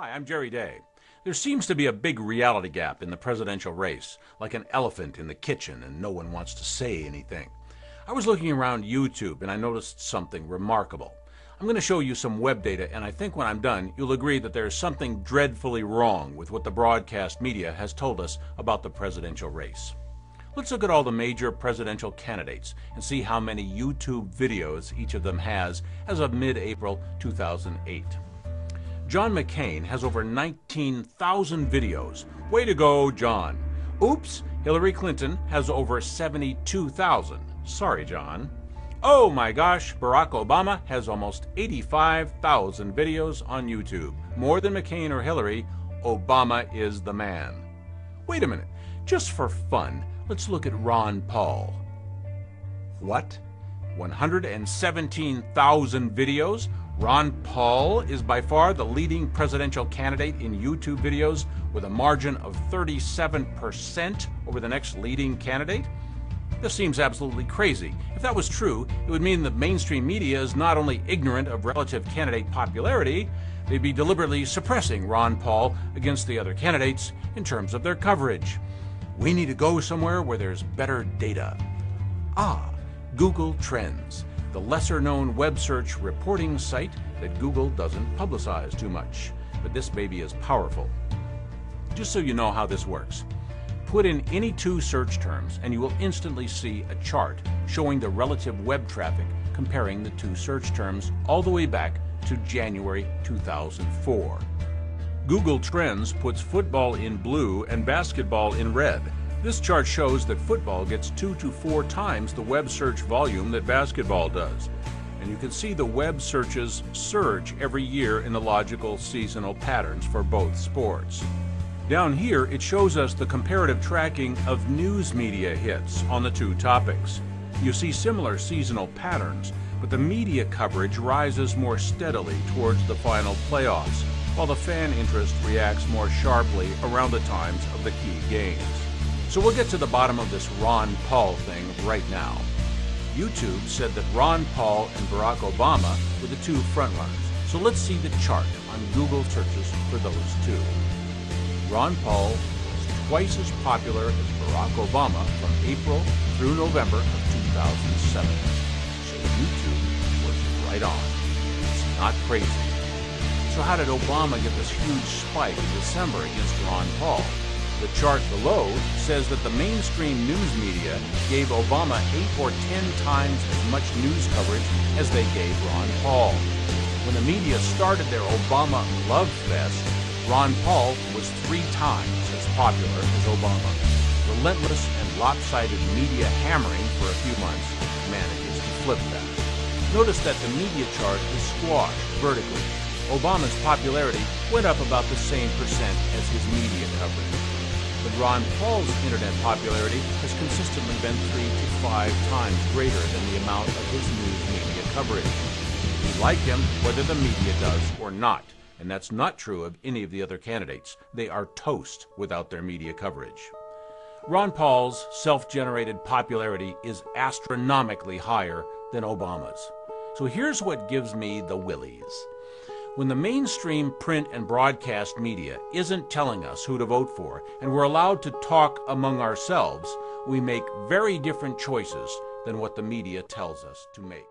Hi, I'm Jerry Day. There seems to be a big reality gap in the presidential race, like an elephant in the kitchen and no one wants to say anything. I was looking around YouTube and I noticed something remarkable. I'm going to show you some web data, and I think when I'm done, you'll agree that there is something dreadfully wrong with what the broadcast media has told us about the presidential race. Let's look at all the major presidential candidates and see how many YouTube videos each of them has as of mid-April 2008. John McCain has over 19,000 videos. Way to go, John. Oops, Hillary Clinton has over 72,000. Sorry, John. Oh my gosh, Barack Obama has almost 85,000 videos on YouTube. More than McCain or Hillary, Obama is the man. Wait a minute, just for fun, let's look at Ron Paul. What? 117,000 videos? Ron Paul is by far the leading presidential candidate in YouTube videos with a margin of 37% over the next leading candidate? This seems absolutely crazy. If that was true, it would mean that mainstream media is not only ignorant of relative candidate popularity, they'd be deliberately suppressing Ron Paul against the other candidates in terms of their coverage. We need to go somewhere where there's better data. Google Trends, the lesser-known web search reporting site that Google doesn't publicize too much. But this baby is powerful. Just so you know how this works, put in any two search terms and you will instantly see a chart showing the relative web traffic comparing the two search terms all the way back to January 2004. Google Trends puts football in blue and basketball in red. This chart shows that football gets 2 to 4 times the web search volume that basketball does. And you can see the web searches surge every year in the logical seasonal patterns for both sports. Down here, it shows us the comparative tracking of news media hits on the two topics. You see similar seasonal patterns, but the media coverage rises more steadily towards the final playoffs, while the fan interest reacts more sharply around the times of the key games. So we'll get to the bottom of this Ron Paul thing right now. YouTube said that Ron Paul and Barack Obama were the two frontrunners. So let's see the chart on Google searches for those two. Ron Paul was twice as popular as Barack Obama from April through November of 2007. So YouTube was right on. It's not crazy. So how did Obama get this huge spike in December against Ron Paul? The chart below says that the mainstream news media gave Obama 8 or 10 times as much news coverage as they gave Ron Paul. When the media started their Obama love fest, Ron Paul was 3 times as popular as Obama. Relentless and lopsided media hammering for a few months manages to flip that. Notice that the media chart is squashed vertically. Obama's popularity went up about the same percent as his media coverage. But Ron Paul's internet popularity has consistently been 3 to 5 times greater than the amount of his news media coverage. We like him whether the media does or not, and that's not true of any of the other candidates. They are toast without their media coverage. Ron Paul's self-generated popularity is astronomically higher than Obama's. So here's what gives me the willies. When the mainstream print and broadcast media isn't telling us who to vote for, and we're allowed to talk among ourselves, we make very different choices than what the media tells us to make.